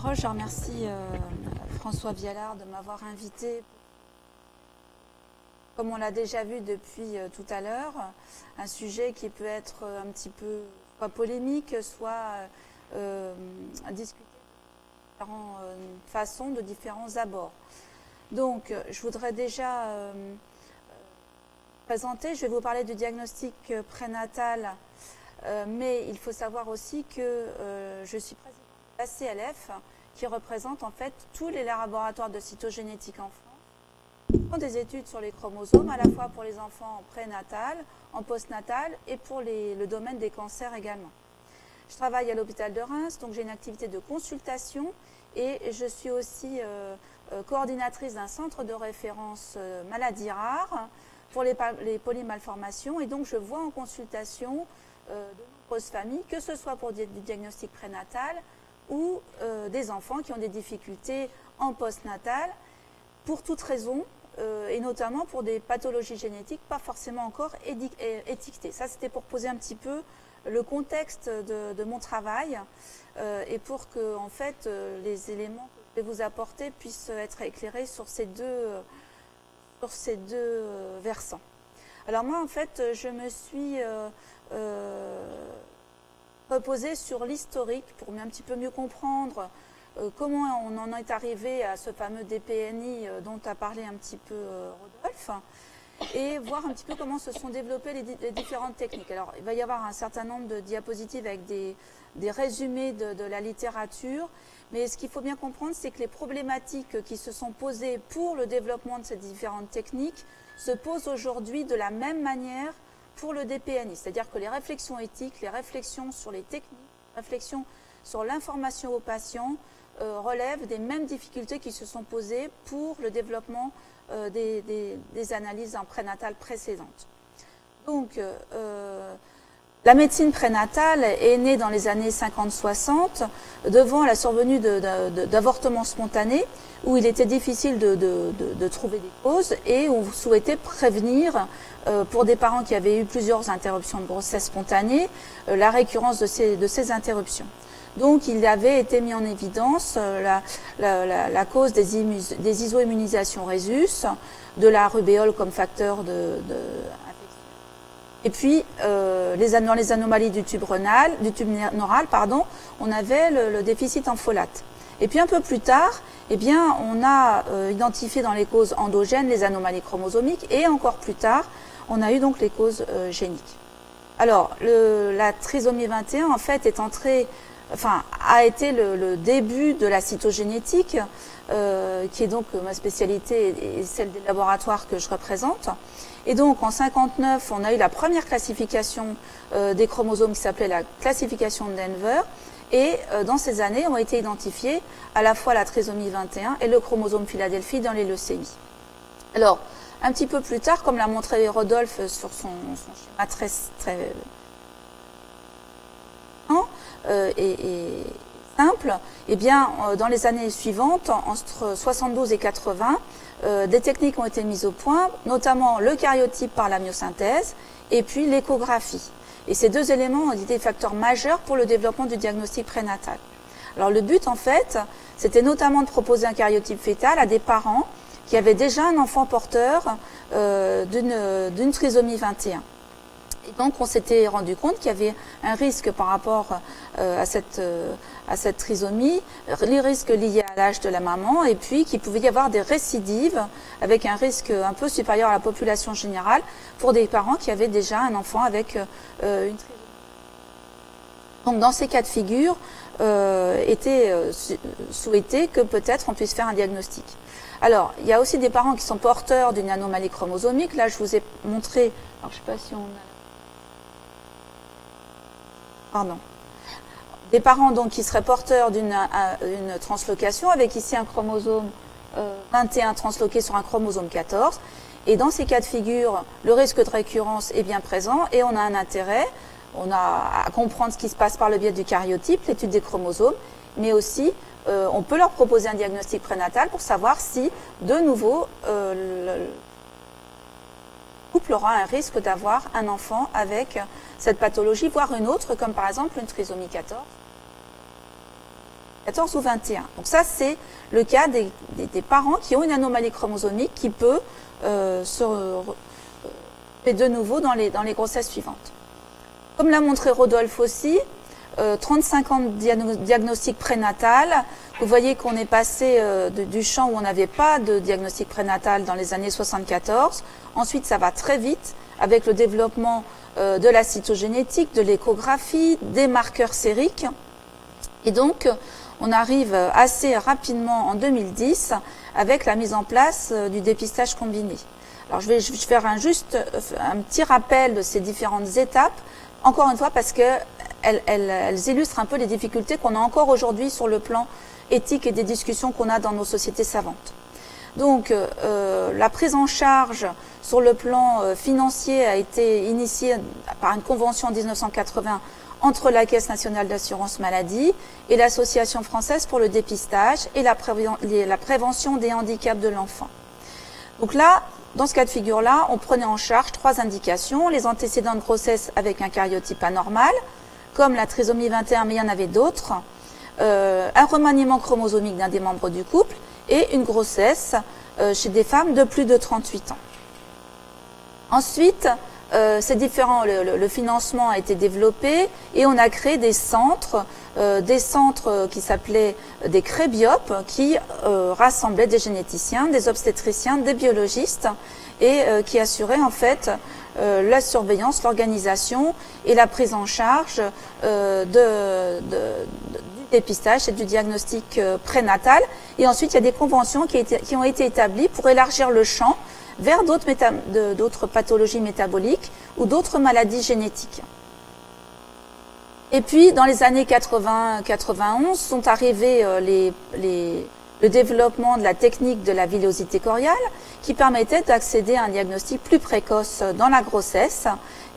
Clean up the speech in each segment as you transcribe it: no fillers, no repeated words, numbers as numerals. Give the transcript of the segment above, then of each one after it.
parole. Je remercie François Vialard de m'avoir invité. Comme on l'a déjà vu depuis tout à l'heure, un sujet qui peut être un petit peu soit polémique, soit discuté de différentes façons, de différents abords. Donc, je voudrais déjà présenter, je vais vous parler du diagnostic prénatal, mais il faut savoir aussi que je suis présidente de l'ACLF, qui représente en fait tous les laboratoires de cytogénétique en France. Ils font des études sur les chromosomes, à la fois pour les enfants en prénatal, en postnatal et pour le domaine des cancers également. Je travaille à l'hôpital de Reims, donc j'ai une activité de consultation et je suis aussi coordinatrice d'un centre de référence maladies rares pour les polymalformations, et donc je vois en consultation de nombreuses familles, que ce soit pour du diagnostic prénatal ou des enfants qui ont des difficultés en postnatal pour toute raison, et notamment pour des pathologies génétiques pas forcément encore étiquetées. Ça, c'était pour poser un petit peu le contexte de mon travail et pour que en fait, les éléments que je vais vous apporter puissent être éclairés sur ces deux versants. Alors moi, en fait, je me suis reposée sur l'historique pour un petit peu mieux comprendre comment on en est arrivé à ce fameux DPNI dont a parlé un petit peu Rodolphe, et voir un petit peu comment se sont développées les différentes techniques. Alors, il va y avoir un certain nombre de diapositives avec des résumés de la littérature, mais ce qu'il faut bien comprendre, c'est que les problématiques qui se sont posées pour le développement de ces différentes techniques se posent aujourd'hui de la même manière pour le DPNI. C'est-à-dire que les réflexions éthiques, les réflexions sur les techniques, les réflexions sur l'information aux patients relèvent des mêmes difficultés qui se sont posées pour le développement des analyses en prénatal précédentes. Donc, la médecine prénatale est née dans les années 50-60 devant la survenue d'avortements spontanés où il était difficile de trouver des causes et on souhaitait prévenir pour des parents qui avaient eu plusieurs interruptions de grossesse spontanée la récurrence de ces interruptions. Donc, il avait été mis en évidence la cause des isoimmunisations rhésus, de la rubéole comme facteur et puis, dans les anomalies du tube neural, on avait le déficit en folate. Et puis, un peu plus tard, eh bien, on a identifié dans les causes endogènes les anomalies chromosomiques, et encore plus tard, on a eu donc les causes géniques. Alors, la trisomie 21, en fait, a été le début de la cytogénétique, qui est donc ma spécialité et celle des laboratoires que je représente. Et donc, en 59, on a eu la première classification des chromosomes qui s'appelait la classification de Denver. Et dans ces années, ont été identifiés à la fois la trisomie 21 et le chromosome Philadelphie dans les leucémies. Alors, un petit peu plus tard, comme l'a montré Rodolphe sur son schéma très et simple, eh bien, dans les années suivantes, entre 72 et 80, des techniques ont été mises au point, notamment le karyotype par la myosynthèse et puis l'échographie. Et ces deux éléments ont été des facteurs majeurs pour le développement du diagnostic prénatal. Alors le but, en fait, c'était notamment de proposer un karyotype fœtal à des parents qui avaient déjà un enfant porteur d'une trisomie 21. Et donc, on s'était rendu compte qu'il y avait un risque par rapport à cette trisomie, les risques liés à l'âge de la maman, et puis qu'il pouvait y avoir des récidives avec un risque un peu supérieur à la population générale pour des parents qui avaient déjà un enfant avec une trisomie. Donc, dans ces cas de figure, était souhaité que peut-être on puisse faire un diagnostic. Alors, il y a aussi des parents qui sont porteurs d'une anomalie chromosomique. Là, je vous ai montré, alors je ne sais pas si on a... Pardon. Des parents donc qui seraient porteurs d'une translocation avec ici un chromosome 21 transloqué sur un chromosome 14. Et dans ces cas de figure, le risque de récurrence est bien présent et on a un intérêt, à comprendre ce qui se passe par le biais du karyotype, l'étude des chromosomes, mais aussi on peut leur proposer un diagnostic prénatal pour savoir si, de nouveau, le couple aura un risque d'avoir un enfant avec cette pathologie, voire une autre, comme par exemple une trisomie 14. 14 ou 21. Donc ça, c'est le cas des parents qui ont une anomalie chromosomique qui peut se faire de nouveau dans les grossesses suivantes. Comme l'a montré Rodolphe aussi, 35 ans de diagnostic prénatal. Vous voyez qu'on est passé du champ où on n'avait pas de diagnostic prénatal dans les années 74. Ensuite, ça va très vite avec le développement de la cytogénétique, de l'échographie, des marqueurs sériques. Et donc, on arrive assez rapidement en 2010 avec la mise en place du dépistage combiné. Alors, je vais faire juste un petit rappel de ces différentes étapes, encore une fois parce qu'elles illustrent un peu les difficultés qu'on a encore aujourd'hui sur le plan éthique et des discussions qu'on a dans nos sociétés savantes. Donc, la prise en charge sur le plan financier a été initiée par une convention en 1980 entre la Caisse nationale d'assurance maladie et l'Association française pour le dépistage et la prévention des handicaps de l'enfant. Donc là, dans ce cas de figure-là, on prenait en charge 3 indications, les antécédents de grossesse avec un karyotype anormal, comme la trisomie 21, mais il y en avait d'autres, un remaniement chromosomique d'un des membres du couple et une grossesse chez des femmes de plus de 38 ans. Ensuite, le financement a été développé et on a créé des centres qui s'appelaient des crébiopes qui rassemblaient des généticiens, des obstétriciens, des biologistes et qui assuraient en fait la surveillance, l'organisation et la prise en charge du dépistage et du diagnostic prénatal. Et ensuite, il y a des conventions qui ont été établies pour élargir le champ vers d'autres pathologies métaboliques ou d'autres maladies génétiques. Et puis, dans les années 80-91, sont arrivés le développement de la technique de la villosité choriale qui permettait d'accéder à un diagnostic plus précoce dans la grossesse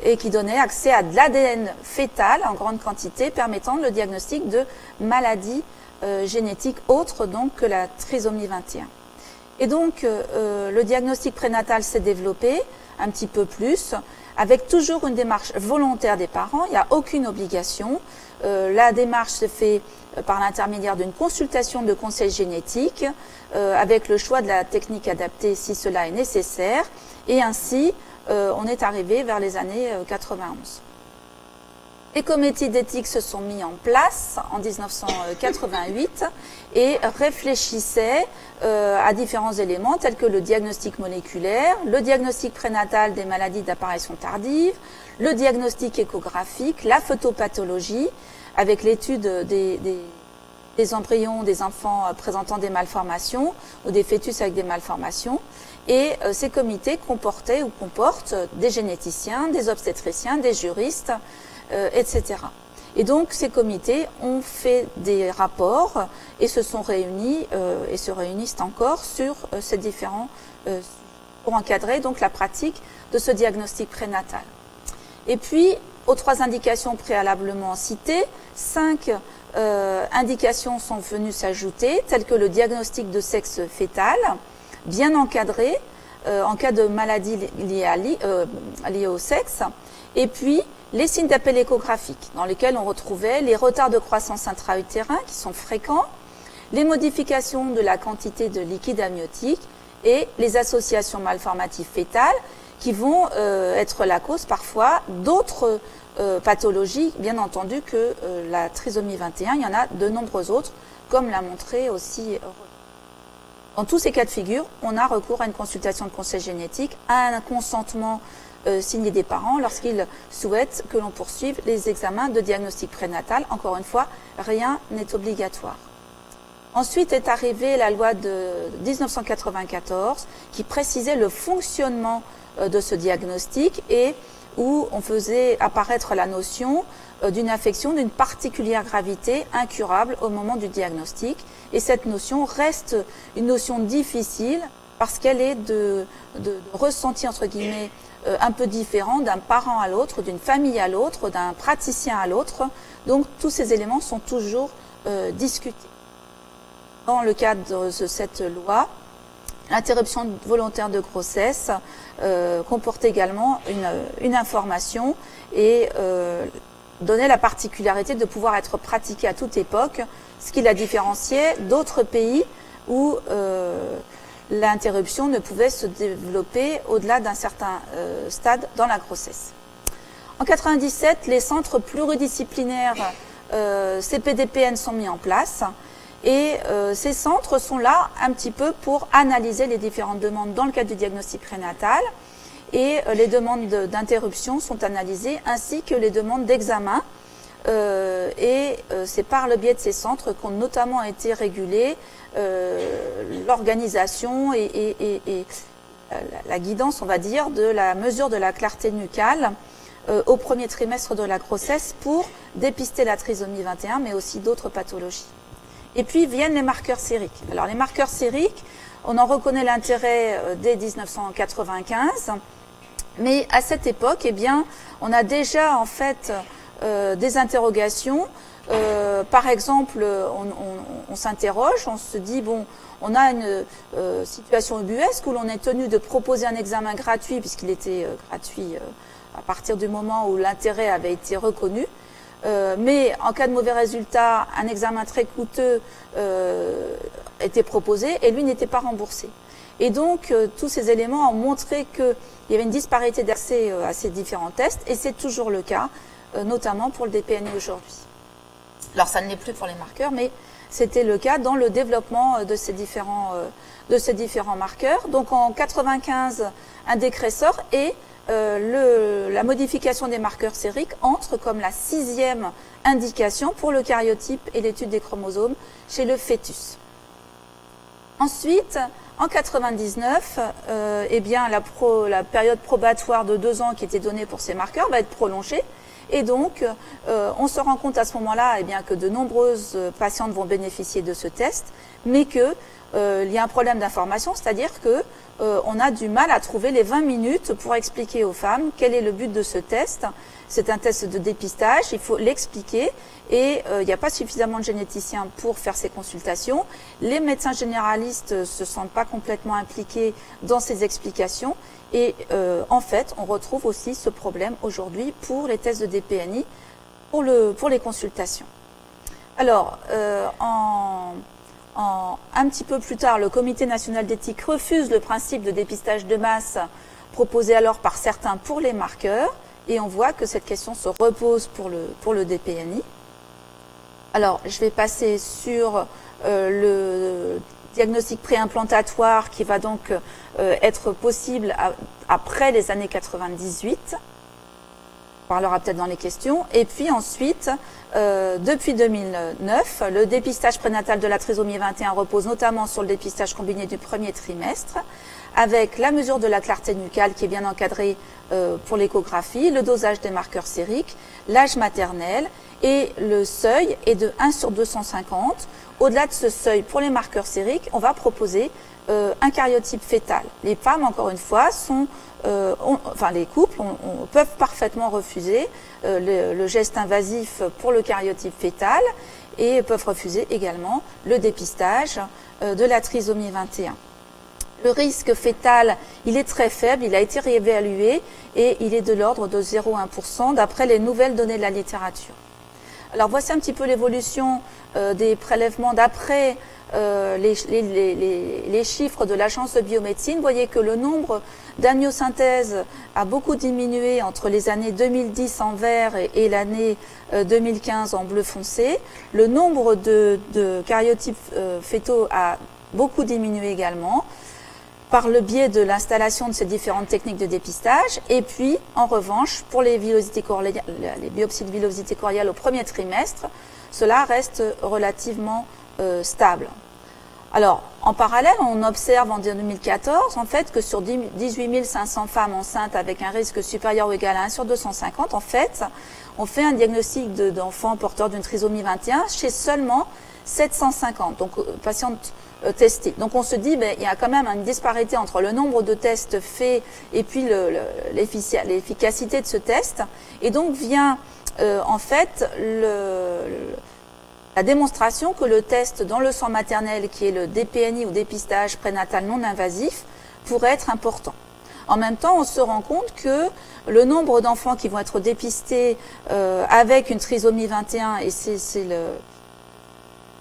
et qui donnait accès à de l'ADN fœtal en grande quantité permettant le diagnostic de maladies génétiques autres donc que la trisomie 21. Et donc, le diagnostic prénatal s'est développé un petit peu plus, avec toujours une démarche volontaire des parents. Il n'y a aucune obligation. La démarche se fait par l'intermédiaire d'une consultation de conseil génétique, avec le choix de la technique adaptée si cela est nécessaire. Et ainsi, on est arrivé vers les années 91. Les comités d'éthique se sont mis en place en 1988 et réfléchissaient à différents éléments tels que le diagnostic moléculaire, le diagnostic prénatal des maladies d'apparition tardive, le diagnostic échographique, la photopathologie, avec l'étude des embryons des enfants présentant des malformations ou des fœtus avec des malformations. Et ces comités comportaient ou comportent des généticiens, des obstétriciens, des juristes, etc. Et donc, ces comités ont fait des rapports et se sont réunis et se réunissent encore sur ces différents pour encadrer donc la pratique de ce diagnostic prénatal. Et puis, aux 3 indications préalablement citées, 5 indications sont venues s'ajouter, telles que le diagnostic de sexe fœtal, bien encadré en cas de maladie liée au sexe, et puis les signes d'appel échographique, dans lesquels on retrouvait les retards de croissance intra-utérin qui sont fréquents, les modifications de la quantité de liquide amniotique et les associations malformatives fœtales qui vont être la cause parfois d'autres pathologies, bien entendu que la trisomie 21, il y en a de nombreux autres, comme l'a montré aussi. Dans tous ces cas de figure, on a recours à une consultation de conseil génétique, à un consentement signé des parents lorsqu'ils souhaitent que l'on poursuive les examens de diagnostic prénatal. Encore une fois, rien n'est obligatoire. Ensuite est arrivée la loi de 1994 qui précisait le fonctionnement de ce diagnostic et où on faisait apparaître la notion d'une affection d'une particulière gravité incurable au moment du diagnostic. Et cette notion reste une notion difficile parce qu'elle est de ressenti, entre guillemets, un peu différent d'un parent à l'autre, d'une famille à l'autre, d'un praticien à l'autre. Donc tous ces éléments sont toujours discutés. Dans le cadre de cette loi, l'interruption volontaire de grossesse comporte également une information et donnait la particularité de pouvoir être pratiquée à toute époque ce qui la différenciait d'autres pays où l'interruption ne pouvait se développer au-delà d'un certain stade dans la grossesse. En 1997, les centres pluridisciplinaires CPDPN sont mis en place et ces centres sont là un petit peu pour analyser les différentes demandes dans le cadre du diagnostic prénatal et les demandes d'interruption sont analysées ainsi que les demandes d'examen et c'est par le biais de ces centres qu'ont notamment été régulées l'organisation et la guidance, on va dire, de la mesure de la clarté nucale au premier trimestre de la grossesse pour dépister la trisomie 21, mais aussi d'autres pathologies. Et puis viennent les marqueurs sériques. Alors les marqueurs sériques, on en reconnaît l'intérêt dès 1995, mais à cette époque, eh bien, on a déjà en fait des interrogations. Par exemple, on s'interroge, on se dit, bon, on a une situation ubuesque où l'on est tenu de proposer un examen gratuit, puisqu'il était gratuit à partir du moment où l'intérêt avait été reconnu. Mais en cas de mauvais résultat, un examen très coûteux était proposé et lui n'était pas remboursé. Et donc, tous ces éléments ont montré qu'il y avait une disparité d'accès à ces différents tests, et c'est toujours le cas, notamment pour le DPNI aujourd'hui. Alors, ça ne l'est plus pour les marqueurs, mais c'était le cas dans le développement de ces différents marqueurs. Donc, en 1995, un décret sort et la modification des marqueurs sériques entre comme la 6e indication pour le karyotype et l'étude des chromosomes chez le fœtus. Ensuite, en 1999, eh bien, la période probatoire de 2 ans qui était donnée pour ces marqueurs va être prolongée. Et donc, on se rend compte à ce moment-là eh bien, que de nombreuses patientes vont bénéficier de ce test, mais qu'il y a un problème d'information, c'est-à-dire que on a du mal à trouver les 20 minutes pour expliquer aux femmes quel est le but de ce test. C'est un test de dépistage, il faut l'expliquer et il n'y a pas suffisamment de généticiens pour faire ces consultations. Les médecins généralistes ne se sentent pas complètement impliqués dans ces explications et en fait, on retrouve aussi ce problème aujourd'hui pour les tests de DPNI, pour les consultations. Alors, un petit peu plus tard, le Comité national d'éthique refuse le principe de dépistage de masse proposé alors par certains pour les marqueurs et on voit que cette question se repose pour le DPNI. Alors, je vais passer sur le diagnostic préimplantatoire qui va donc être possible après les années 98. On parlera peut-être dans les questions. Et puis ensuite, depuis 2009, le dépistage prénatal de la trisomie 21 repose notamment sur le dépistage combiné du premier trimestre, avec la mesure de la clarté nucale qui est bien encadrée pour l'échographie, le dosage des marqueurs sériques, l'âge maternel et le seuil est de 1 sur 250. Au-delà de ce seuil, pour les marqueurs sériques, on va proposer un karyotype fœtal. Les femmes, encore une fois, les couples peuvent parfaitement refuser le geste invasif pour le karyotype fœtal et peuvent refuser également le dépistage de la trisomie 21. Le risque fœtal, il est très faible, il a été réévalué et il est de l'ordre de 0,1% d'après les nouvelles données de la littérature. Alors voici un petit peu l'évolution des prélèvements d'après les chiffres de l'Agence de biomédecine. Vous voyez que le nombre d'amniosynthèses a beaucoup diminué entre les années 2010 en vert et l'année 2015 en bleu foncé. Le nombre de karyotypes fœtaux a beaucoup diminué également par le biais de l'installation de ces différentes techniques de dépistage. Et puis, en revanche, pour les biopsies de villosité choriale au premier trimestre, cela reste relativement stable. Alors, en parallèle, on observe en 2014, en fait, que sur 18 500 femmes enceintes avec un risque supérieur ou égal à 1 sur 250, en fait, on fait un diagnostic d'enfants porteurs d'une trisomie 21 chez seulement 750, donc patientes testées. Donc on se dit, il y a quand même une disparité entre le nombre de tests faits et puis l'efficacité de ce test. Et donc vient en fait la démonstration que le test dans le sang maternel, qui est le DPNI ou dépistage prénatal non invasif, pourrait être important. En même temps, on se rend compte que le nombre d'enfants qui vont être dépistés avec une trisomie 21, et c'est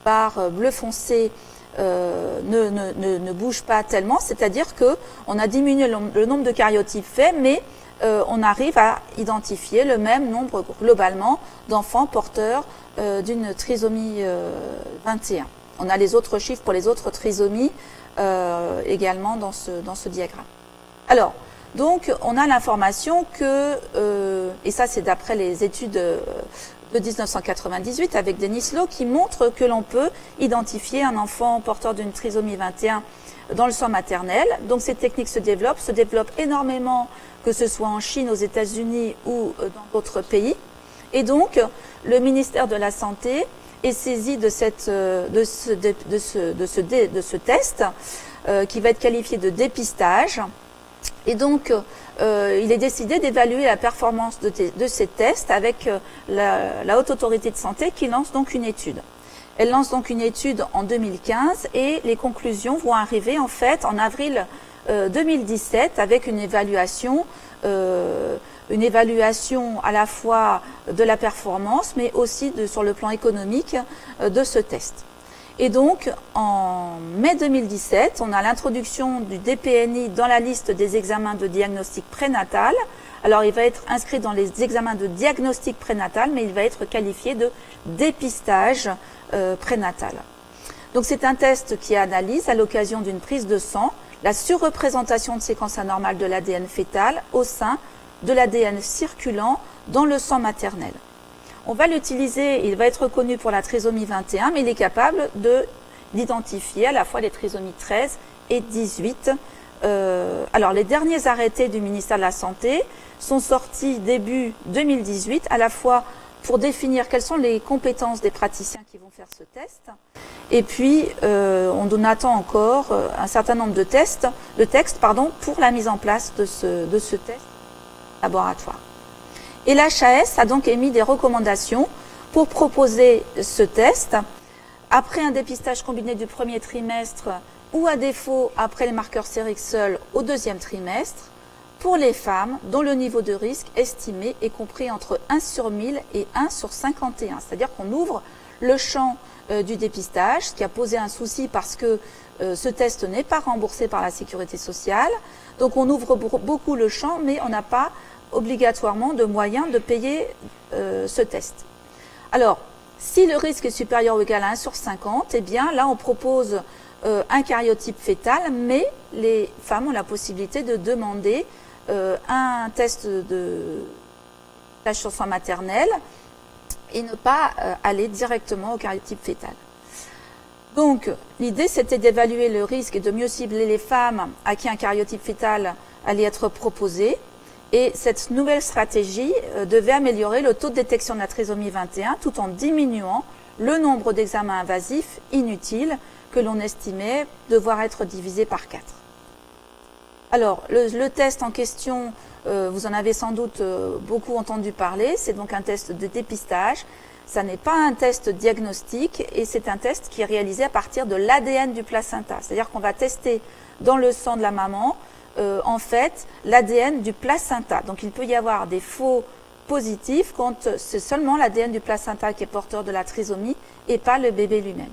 barre bleu foncé ne bouge pas tellement, c'est-à-dire qu'on a diminué le nombre de karyotypes faits, mais on arrive à identifier le même nombre globalement d'enfants porteurs d'une trisomie 21. On a les autres chiffres pour les autres trisomies également dans ce diagramme. Alors, donc, on a l'information que, et ça c'est d'après les études de 1998 avec Denis Lowe, qui montrent que l'on peut identifier un enfant porteur d'une trisomie 21 dans le sang maternel. Donc ces techniques se développent énormément, que ce soit en Chine, aux États-Unis ou dans d'autres pays. Et donc, le ministère de la Santé est saisi de ce test qui va être qualifié de dépistage. Et donc, il est décidé d'évaluer la performance de ces tests avec la Haute Autorité de Santé qui lance donc une étude. Elle lance donc une étude en 2015 et les conclusions vont arriver en fait en avril 2017 avec une évaluation à la fois de la performance mais aussi sur le plan économique de ce test. Et donc, en mai 2017, on a l'introduction du DPNI dans la liste des examens de diagnostic prénatal. Alors, il va être inscrit dans les examens de diagnostic prénatal, mais il va être qualifié de dépistage prénatal. Donc, c'est un test qui analyse, à l'occasion d'une prise de sang, la surreprésentation de séquences anormales de l'ADN fœtal au sein de l'ADN circulant dans le sang maternel. On va l'utiliser, il va être reconnu pour la trisomie 21, mais il est capable d'identifier à la fois les trisomies 13 et 18. Alors, les derniers arrêtés du ministère de la Santé sont sortis début 2018, à la fois pour définir quelles sont les compétences des praticiens qui vont faire ce test, et puis on attend encore un certain nombre de textes pour la mise en place de ce test laboratoire. Et l'HAS a donc émis des recommandations pour proposer ce test après un dépistage combiné du premier trimestre ou à défaut après les marqueurs sériques seuls au deuxième trimestre pour les femmes dont le niveau de risque estimé est compris entre 1 sur 1000 et 1 sur 51. C'est-à-dire qu'on ouvre le champ du dépistage, ce qui a posé un souci parce que ce test n'est pas remboursé par la Sécurité sociale. Donc on ouvre beaucoup le champ, mais on n'a pas obligatoirement de moyens de payer ce test. Alors, si le risque est supérieur ou égal à 1 sur 50, eh bien là on propose un karyotype fœtal, mais les femmes ont la possibilité de demander un test de sur sang maternel et ne pas aller directement au karyotype fœtal. Donc, l'idée, c'était d'évaluer le risque et de mieux cibler les femmes à qui un karyotype fœtal allait être proposé. Et cette nouvelle stratégie devait améliorer le taux de détection de la trisomie 21 tout en diminuant le nombre d'examens invasifs inutiles que l'on estimait devoir être divisé par 4. Alors, le test en question, vous en avez sans doute beaucoup entendu parler, c'est donc un test de dépistage. Ça n'est pas un test diagnostique et c'est un test qui est réalisé à partir de l'ADN du placenta. C'est-à-dire qu'on va tester dans le sang de la maman en fait l'ADN du placenta. Donc il peut y avoir des faux positifs quand c'est seulement l'ADN du placenta qui est porteur de la trisomie et pas le bébé lui-même.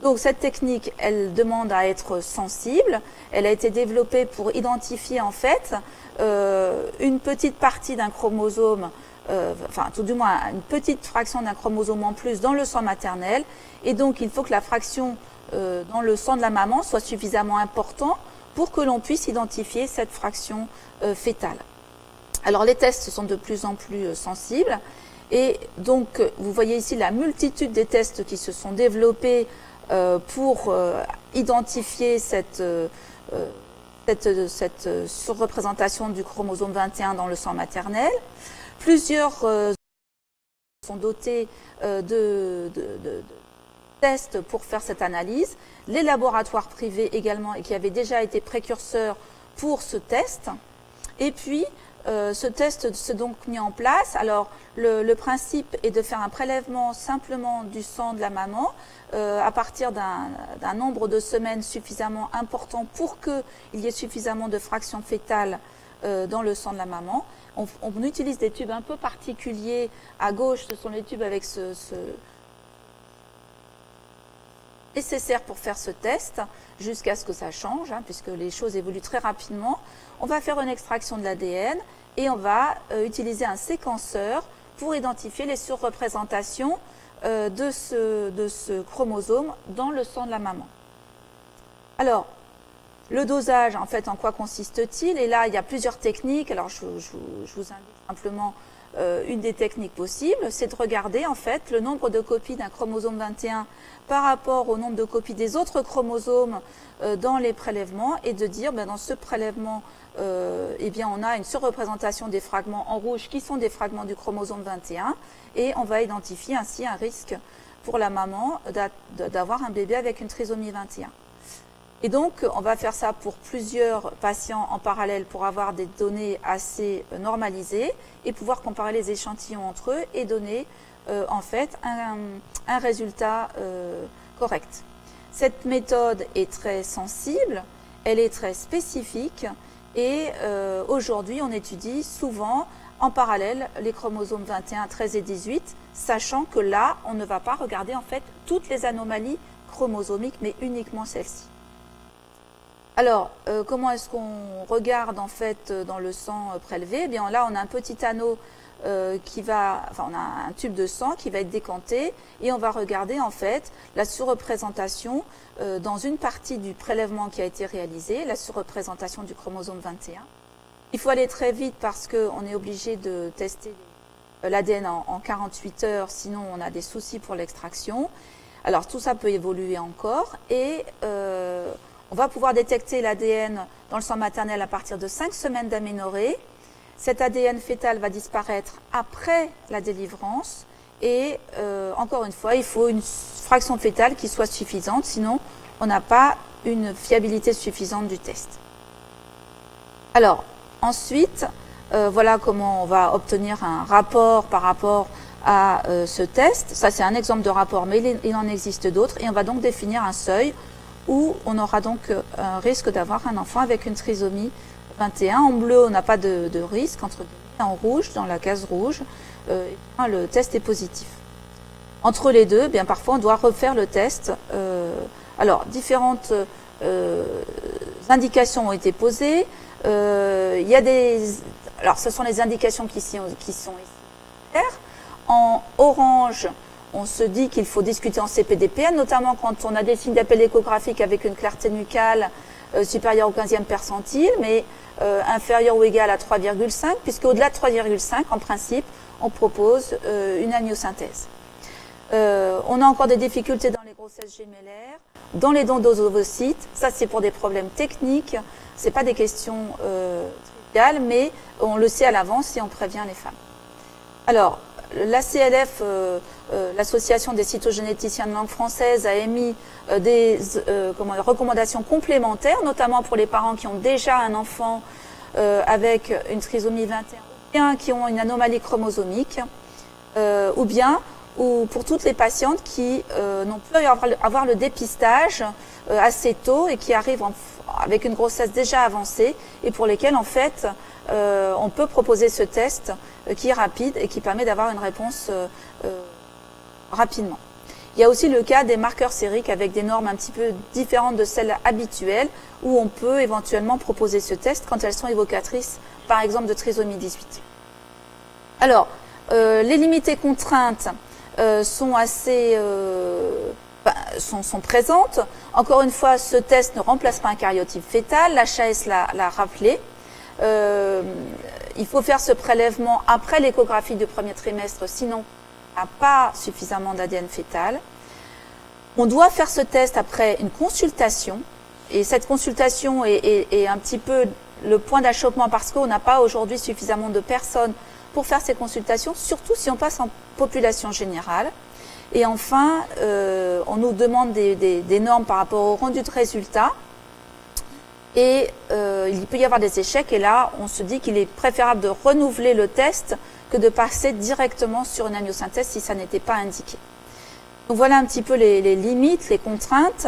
Donc cette technique, elle demande à être sensible. Elle a été développée pour identifier en fait une petite partie d'un chromosome, enfin tout du moins une petite fraction d'un chromosome en plus dans le sang maternel. Et donc il faut que la fraction dans le sang de la maman soit suffisamment importante pour que l'on puisse identifier cette fraction fœtale. Alors les tests sont de plus en plus sensibles et donc vous voyez ici la multitude des tests qui se sont développés pour identifier cette surreprésentation du chromosome 21 dans le sang maternel. Plusieurs sont dotés de tests pour faire cette analyse. Les laboratoires privés également, et qui avaient déjà été précurseurs pour ce test. Et puis, ce test s'est donc mis en place. Alors, le principe est de faire un prélèvement simplement du sang de la maman à partir d'un nombre de semaines suffisamment important pour qu'il y ait suffisamment de fractions fœtales dans le sang de la maman. On utilise des tubes un peu particuliers. À gauche, ce sont les tubes avec nécessaires pour faire ce test, jusqu'à ce que ça change, puisque les choses évoluent très rapidement. On va faire une extraction de l'ADN et on va utiliser un séquenceur pour identifier les surreprésentations de ce chromosome dans le sang de la maman. Alors, le dosage, en fait, en quoi consiste-t-il? Et là, il y a plusieurs techniques. Alors, je vous indique simplement une des techniques possibles, c'est de regarder, en fait, le nombre de copies d'un chromosome 21 par rapport au nombre de copies des autres chromosomes dans les prélèvements et de dire, dans ce prélèvement, eh bien, on a une surreprésentation des fragments en rouge qui sont des fragments du chromosome 21 et on va identifier ainsi un risque pour la maman d'avoir un bébé avec une trisomie 21. Et donc, on va faire ça pour plusieurs patients en parallèle pour avoir des données assez normalisées et pouvoir comparer les échantillons entre eux et donner en fait un résultat correct. Cette méthode est très sensible, elle est très spécifique et aujourd'hui on étudie souvent en parallèle les chromosomes 21, 13 et 18, sachant que là on ne va pas regarder en fait toutes les anomalies chromosomiques mais uniquement celles-ci. Alors, comment est-ce qu'on regarde en fait dans le sang prélevé? Eh bien là, on a un petit anneau on a un tube de sang qui va être décanté et on va regarder en fait la surreprésentation dans une partie du prélèvement qui a été réalisé, la surreprésentation du chromosome 21. Il faut aller très vite parce qu'on est obligé de tester l'ADN en 48 heures, sinon on a des soucis pour l'extraction. Alors tout ça peut évoluer encore et on va pouvoir détecter l'ADN dans le sang maternel à partir de 5 semaines d'aménorrhée. Cet ADN fœtal va disparaître après la délivrance et encore une fois, il faut une fraction fœtale qui soit suffisante, sinon on n'a pas une fiabilité suffisante du test. Alors, ensuite, voilà comment on va obtenir un rapport par rapport à ce test. Ça, c'est un exemple de rapport, mais il en existe d'autres et on va donc définir un seuil où on aura donc un risque d'avoir un enfant avec une trisomie 21. En bleu, on n'a pas de risque. En rouge, dans la case rouge, le test est positif. Entre les deux, bien parfois, on doit refaire le test. Alors, différentes indications ont été posées. Il y a alors, ce sont les indications qui sont ici. En orange, on se dit qu'il faut discuter en CPDPN, notamment quand on a des signes d'appel échographique avec une clarté nucale supérieure au 15e percentile, mais inférieure ou égale à 3,5, puisque au-delà de 3,5, en principe, on propose une amniosynthèse. On a encore des difficultés dans les grossesses gémellaires, dans les dons d'ovocytes. Ça, c'est pour des problèmes techniques. Ce n'est pas des questions triviales, mais on le sait à l'avance et on prévient les femmes. Alors, l'ACLF, l'Association des cytogénéticiens de langue française, a émis des recommandations complémentaires, notamment pour les parents qui ont déjà un enfant avec une trisomie 21, ou bien qui ont une anomalie chromosomique, ou bien pour toutes les patientes qui n'ont pu avoir le dépistage assez tôt et qui arrivent avec une grossesse déjà avancée et pour lesquelles, en fait, on peut proposer ce test qui est rapide et qui permet d'avoir une réponse rapidement. Il y a aussi le cas des marqueurs sériques avec des normes un petit peu différentes de celles habituelles où on peut éventuellement proposer ce test quand elles sont évocatrices, par exemple, de trisomie 18. Alors, les limites et contraintes sont assez sont présentes. Encore une fois, ce test ne remplace pas un cariotype fœtal, l'HAS l'a rappelé. Il faut faire ce prélèvement après l'échographie du premier trimestre, sinon on n'a pas suffisamment d'ADN fœtal. On doit faire ce test après une consultation, et cette consultation est un petit peu le point d'achoppement parce qu'on n'a pas aujourd'hui suffisamment de personnes pour faire ces consultations, surtout si on passe en population générale. Et enfin, on nous demande des normes par rapport au rendu de résultats. Et il peut y avoir des échecs. Et là, on se dit qu'il est préférable de renouveler le test que de passer directement sur une amniosynthèse si ça n'était pas indiqué. Donc voilà un petit peu les limites, les contraintes.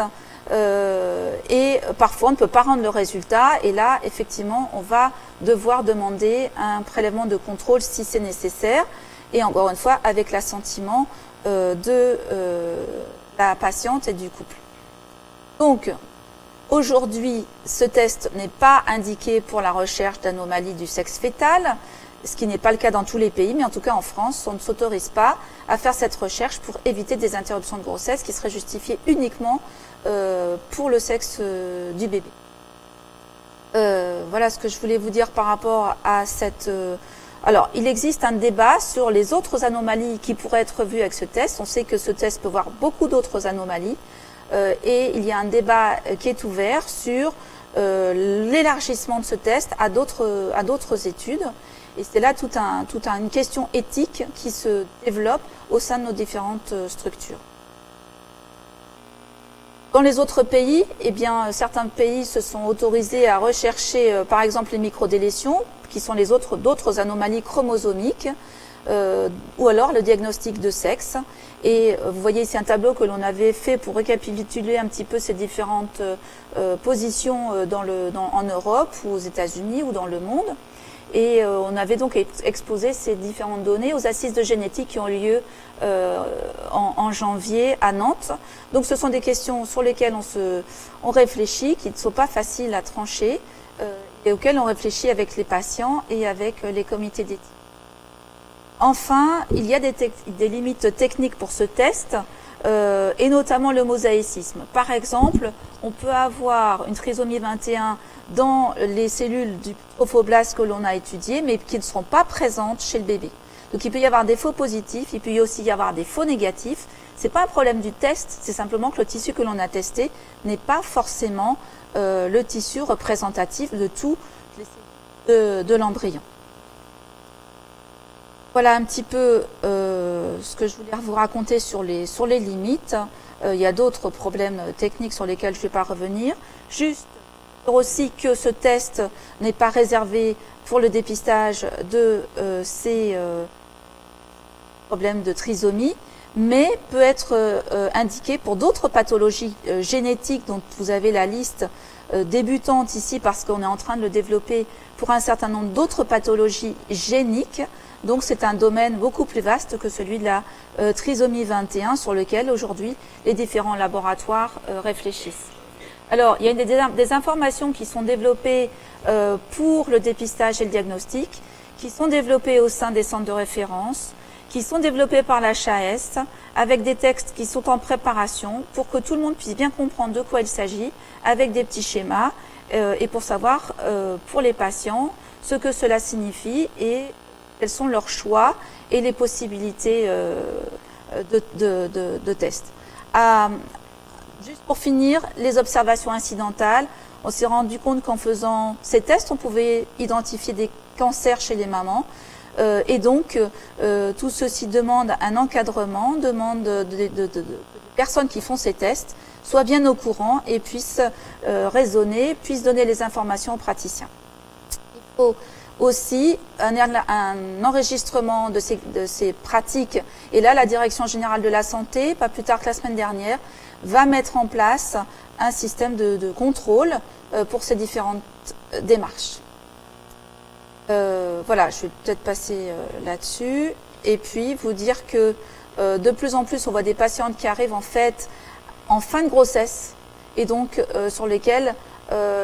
Et parfois, on ne peut pas rendre le résultat. Et là, effectivement, on va devoir demander un prélèvement de contrôle si c'est nécessaire. Et encore une fois, avec l'assentiment de la patiente et du couple. Donc, aujourd'hui, ce test n'est pas indiqué pour la recherche d'anomalies du sexe fœtal, ce qui n'est pas le cas dans tous les pays, mais en tout cas en France, on ne s'autorise pas à faire cette recherche pour éviter des interruptions de grossesse qui seraient justifiées uniquement pour le sexe du bébé. Voilà ce que je voulais vous dire par rapport à cette... Alors, il existe un débat sur les autres anomalies qui pourraient être vues avec ce test. On sait que ce test peut voir beaucoup d'autres anomalies. Et il y a un débat qui est ouvert sur l'élargissement de ce test à d'autres études. Et c'est là une question éthique qui se développe au sein de nos différentes structures. Dans les autres pays, eh bien, certains pays se sont autorisés à rechercher, par exemple, les microdélétions, qui sont d'autres anomalies chromosomiques, ou alors le diagnostic de sexe. Et vous voyez ici un tableau que l'on avait fait pour récapituler un petit peu ces différentes positions en Europe, ou aux États-Unis, ou dans le monde. Et on avait donc exposé ces différentes données aux assises de génétique qui ont lieu en janvier à Nantes. Donc ce sont des questions sur lesquelles on réfléchit, qui ne sont pas faciles à trancher, et auxquelles on réfléchit avec les patients et avec les comités d'éthique. Enfin, il y a des limites techniques pour ce test, et notamment le mosaïcisme. Par exemple, on peut avoir une trisomie 21 dans les cellules du trophoblaste que l'on a étudiées, mais qui ne seront pas présentes chez le bébé. Donc il peut y avoir des faux positifs, il peut aussi y avoir des faux négatifs. Ce n'est pas un problème du test, c'est simplement que le tissu que l'on a testé n'est pas forcément le tissu représentatif de tout de l'embryon. Voilà un petit peu ce que je voulais vous raconter sur les limites. Il y a d'autres problèmes techniques sur lesquels je ne vais pas revenir. Juste aussi que ce test n'est pas réservé pour le dépistage de ces problèmes de trisomie, mais peut être indiqué pour d'autres pathologies génétiques dont vous avez la liste débutante ici parce qu'on est en train de le développer pour un certain nombre d'autres pathologies géniques. Donc c'est un domaine beaucoup plus vaste que celui de la trisomie 21 sur lequel aujourd'hui les différents laboratoires réfléchissent. Alors il y a des informations qui sont développées pour le dépistage et le diagnostic, qui sont développées au sein des centres de référence, qui sont développés par la HAS, avec des textes qui sont en préparation pour que tout le monde puisse bien comprendre de quoi il s'agit, avec des petits schémas, et pour savoir pour les patients ce que cela signifie et quels sont leurs choix et les possibilités de tests. Juste pour finir, les observations incidentales, on s'est rendu compte qu'en faisant ces tests, on pouvait identifier des cancers chez les mamans. Et donc, tout ceci demande un encadrement, demande de personnes qui font ces tests soient bien au courant et puissent raisonner, puissent donner les informations aux praticiens. Il faut aussi un enregistrement de ces pratiques. Et là, la Direction générale de la santé, pas plus tard que la semaine dernière, va mettre en place un système de contrôle pour ces différentes démarches. Voilà, je vais peut-être passer là-dessus. Et puis, vous dire que de plus en plus, on voit des patientes qui arrivent en fait en fin de grossesse et donc sur lesquelles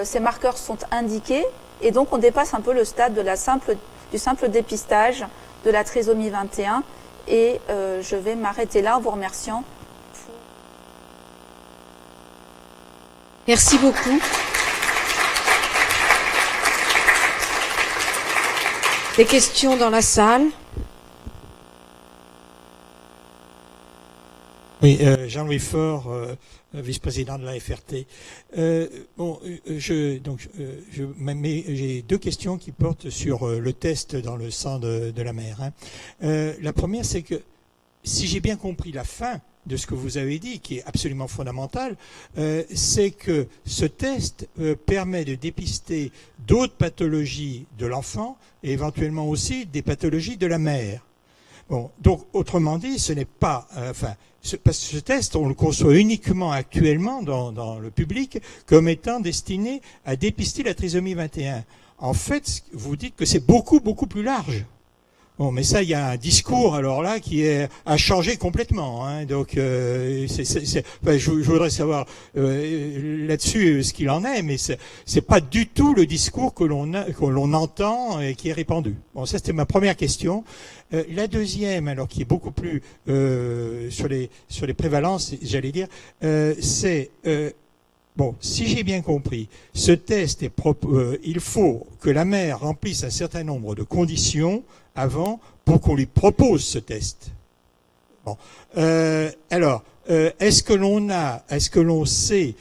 ces marqueurs sont indiqués. Et donc, on dépasse un peu le stade du simple dépistage de la trisomie 21. Et je vais m'arrêter là en vous remerciant. Merci beaucoup. Des questions dans la salle? Oui, Jean-Louis Faure, vice-président de la FRT. J'ai deux questions qui portent sur le test dans le sang de la mère. La première, c'est que, si j'ai bien compris la fin de ce que vous avez dit, qui est absolument fondamental, c'est que ce test permet de dépister d'autres pathologies de l'enfant et éventuellement aussi des pathologies de la mère. Bon, donc, autrement dit, ce n'est pas... parce que ce test, on le conçoit uniquement actuellement dans le public comme étant destiné à dépister la trisomie 21. En fait, vous dites que c'est beaucoup, beaucoup plus large. Bon, mais ça, il y a un discours alors là qui a changé complètement. Hein. Donc, je voudrais savoir là-dessus ce qu'il en est, mais c'est pas du tout le discours que l'on entend et qui est répandu. Bon, ça c'était ma première question. La deuxième, alors qui est beaucoup plus sur les prévalences, j'allais dire, c'est bon, si j'ai bien compris, ce test il faut que la mère remplisse un certain nombre de conditions avant pour qu'on lui propose ce test. Bon. Alors, est-ce que l'on sait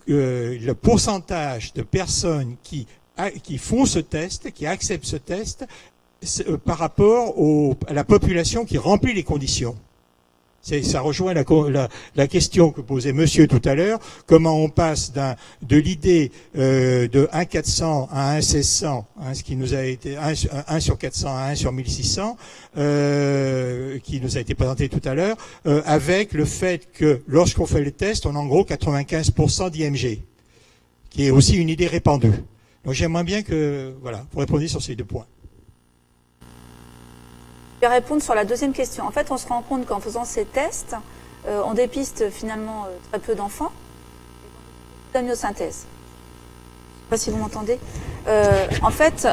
le pourcentage de personnes qui font ce test, qui acceptent ce test, par rapport à la population qui remplit les conditions? Ça rejoint la question que posait monsieur tout à l'heure, comment on passe de l'idée de 1/400 à 1/1600, ce qui nous a été 1 sur 400 à 1 sur 1600, qui nous a été présenté tout à l'heure, avec le fait que lorsqu'on fait le test, on a en gros 95% d'IMG, qui est aussi une idée répandue. Donc j'aimerais bien que, voilà, vous répondiez sur ces deux points. Je vais répondre sur la deuxième question. En fait, on se rend compte qu'en faisant ces tests, on dépiste finalement très peu d'enfants. D'amniosynthèse. Je ne sais pas si vous m'entendez. En fait,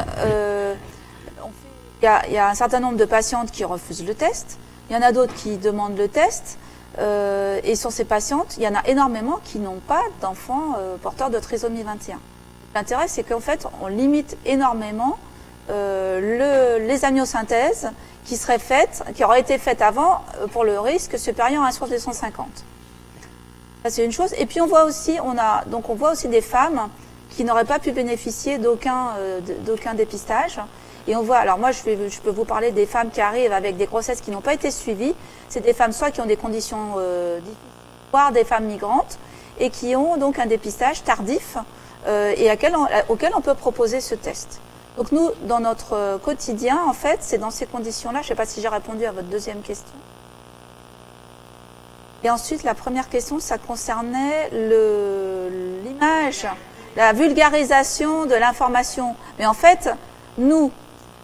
il y a un certain nombre de patientes qui refusent le test. Il y en a d'autres qui demandent le test. Et sur ces patientes, il y en a énormément qui n'ont pas d'enfants porteurs de trisomie 21. L'intérêt, c'est qu'en fait, on limite énormément les amniosynthèses qui auraient été faites avant pour le risque supérieur à 1 sur 250. Ça, c'est une chose. Et puis on voit aussi des femmes qui n'auraient pas pu bénéficier d'aucun dépistage. Et on voit, alors moi je peux vous parler des femmes qui arrivent avec des grossesses qui n'ont pas été suivies. C'est des femmes soit qui ont des conditions difficiles, voire des femmes migrantes, et qui ont donc un dépistage tardif et auquel on peut proposer ce test. Donc nous, dans notre quotidien, en fait, c'est dans ces conditions-là. Je ne sais pas si j'ai répondu à votre deuxième question. Et ensuite, la première question, ça concernait l'image, la vulgarisation de l'information. Mais en fait, nous,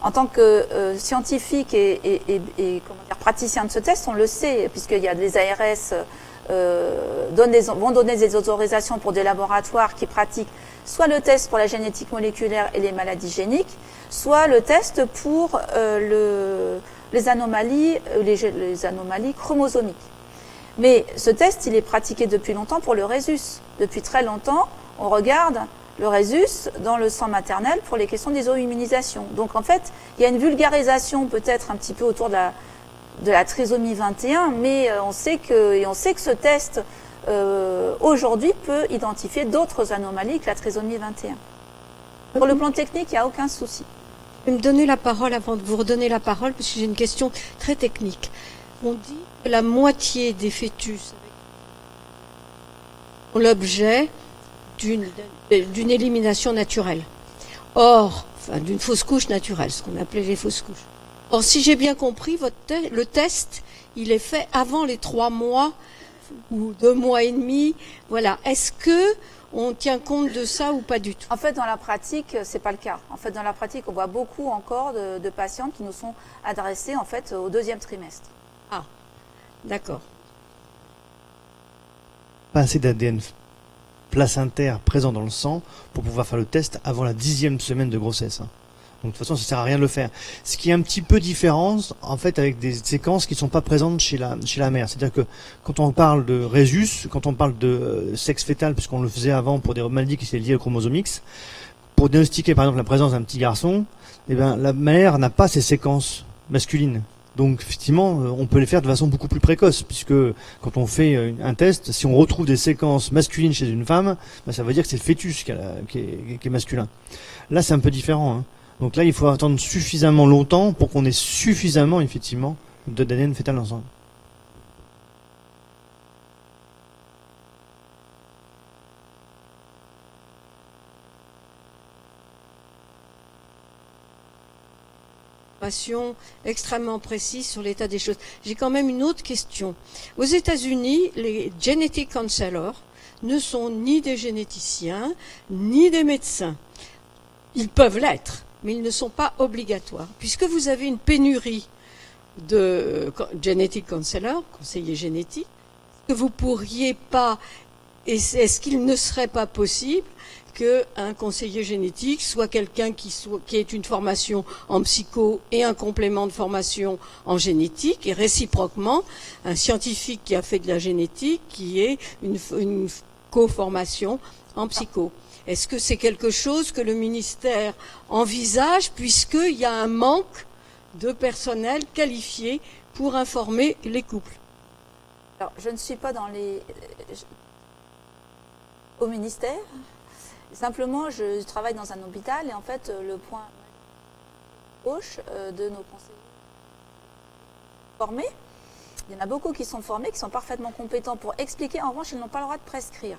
en tant que scientifiques et comment dire, praticiens de ce test, on le sait, puisqu'il y a des ARS vont donner des autorisations pour des laboratoires qui pratiquent soit le test pour la génétique moléculaire et les maladies géniques, soit le test pour les anomalies chromosomiques. Mais ce test, il est pratiqué depuis longtemps pour le rhésus. Depuis très longtemps, on regarde le rhésus dans le sang maternel pour les questions d'iso-immunisation. Donc en fait, il y a une vulgarisation peut-être un petit peu autour de la trisomie 21, mais on sait que ce test aujourd'hui peut identifier d'autres anomalies que la trisomie 21. Pour le plan technique, il n'y a aucun souci. Je vais me donner la parole avant de vous redonner la parole, parce que j'ai une question très technique. On dit que la moitié des fœtus ont l'objet d'une élimination naturelle. Or, enfin, d'une fausse couche naturelle, ce qu'on appelait les fausses couches. Or, si j'ai bien compris, le test, il est fait avant les 3 mois ou 2 mois et demi. Voilà. Est-ce que on tient compte de ça ou pas du tout? En fait, dans la pratique, c'est pas le cas. En fait, dans la pratique, on voit beaucoup encore de patientes qui nous sont adressées en fait au 2e trimestre. Ah, d'accord. Pas assez d'ADN placentaire présent dans le sang pour pouvoir faire le test avant la 10e semaine de grossesse. Donc de toute façon, ça sert à rien de le faire. Ce qui est un petit peu différent, en fait, avec des séquences qui ne sont pas présentes chez la mère. C'est-à-dire que quand on parle de rhésus, quand on parle de sexe fœtal, puisqu'on le faisait avant pour des maladies qui étaient liées au chromosome X, pour diagnostiquer par exemple la présence d'un petit garçon, eh ben, la mère n'a pas ces séquences masculines. Donc effectivement, on peut les faire de façon beaucoup plus précoce, puisque quand on fait un test, si on retrouve des séquences masculines chez une femme, ben, ça veut dire que c'est le fœtus qui est masculin. Là, c'est un peu différent, hein. Donc là, il faut attendre suffisamment longtemps pour qu'on ait suffisamment, effectivement, d'ADN fœtal ensemble. Extrêmement précise sur l'état des choses. J'ai quand même une autre question. Aux États-Unis, les genetic counselors ne sont ni des généticiens, ni des médecins. Ils peuvent l'être, mais ils ne sont pas obligatoires. Puisque vous avez une pénurie de genetic counselor, conseillers génétiques, que vous pourriez pas, est-ce qu'il ne serait pas possible qu'un conseiller génétique soit quelqu'un qui ait une formation en psycho et un complément de formation en génétique, et réciproquement, un scientifique qui a fait de la génétique qui ait une co-formation en psycho? Est-ce que c'est quelque chose que le ministère envisage, puisqu'il y a un manque de personnel qualifié pour informer les couples? Alors, je ne suis pas au ministère. Simplement, je travaille dans un hôpital et en fait, le point gauche de nos conseillers formés, il y en a beaucoup qui sont formés, qui sont parfaitement compétents pour expliquer. En revanche, ils n'ont pas le droit de prescrire.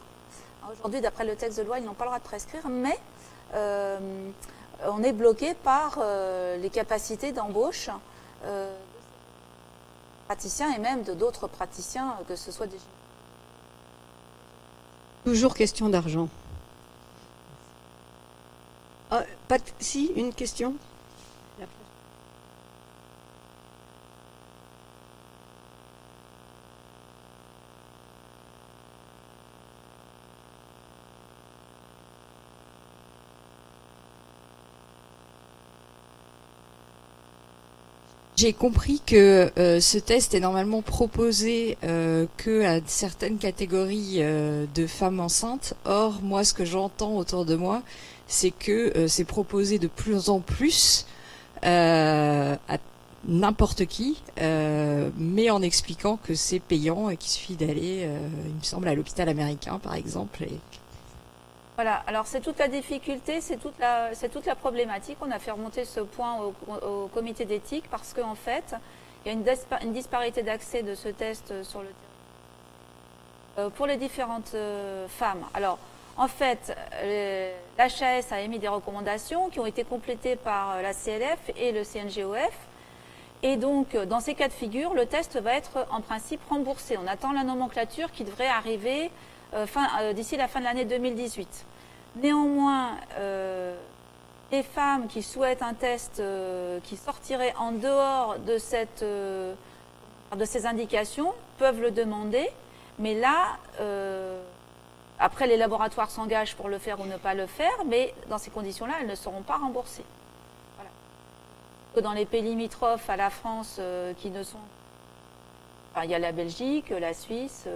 Aujourd'hui, d'après le texte de loi, ils n'ont pas le droit de prescrire, mais on est bloqué par les capacités d'embauche de praticiens et même de d'autres praticiens, que ce soit des... Toujours question d'argent. Ah, si, une question. J'ai compris que ce test est normalement proposé que à certaines catégories de femmes enceintes. Or, moi, ce que j'entends autour de moi, c'est que c'est proposé de plus en plus à n'importe qui, mais en expliquant que c'est payant et qu'il suffit d'aller, il me semble, à l'hôpital américain, par exemple. Et... Voilà, alors c'est toute la difficulté, c'est toute la problématique. On a fait remonter ce point au comité d'éthique parce qu'en fait, il y a une disparité d'accès de ce test sur le territoire pour les différentes femmes. Alors, en fait, l'HAS a émis des recommandations qui ont été complétées par la CLF et le CNGOF. Et donc, dans ces cas de figure, le test va être en principe remboursé. On attend la nomenclature qui devrait arriver d'ici la fin de l'année 2018. Néanmoins, les femmes qui souhaitent un test qui sortirait en dehors de ces indications peuvent le demander, mais là, après les laboratoires s'engagent pour le faire ou ne pas le faire, mais dans ces conditions-là, elles ne seront pas remboursées. Voilà. Que dans les pays limitrophes à la France qui ne sont... Enfin, il y a la Belgique, la Suisse...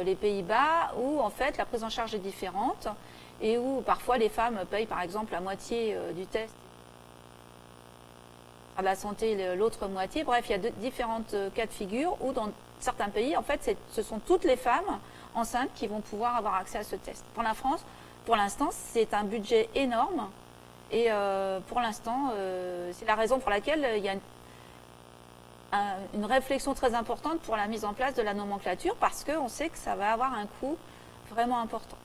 les Pays-Bas, où en fait la prise en charge est différente et où parfois les femmes payent par exemple la moitié du test de la santé, l'autre moitié. Bref, il y a différents cas de figure où dans certains pays, en fait, ce sont toutes les femmes enceintes qui vont pouvoir avoir accès à ce test. Pour la France, pour l'instant, c'est un budget énorme et pour l'instant, c'est la raison pour laquelle il y a une réflexion très importante pour la mise en place de la nomenclature parce qu'on sait que ça va avoir un coût vraiment important.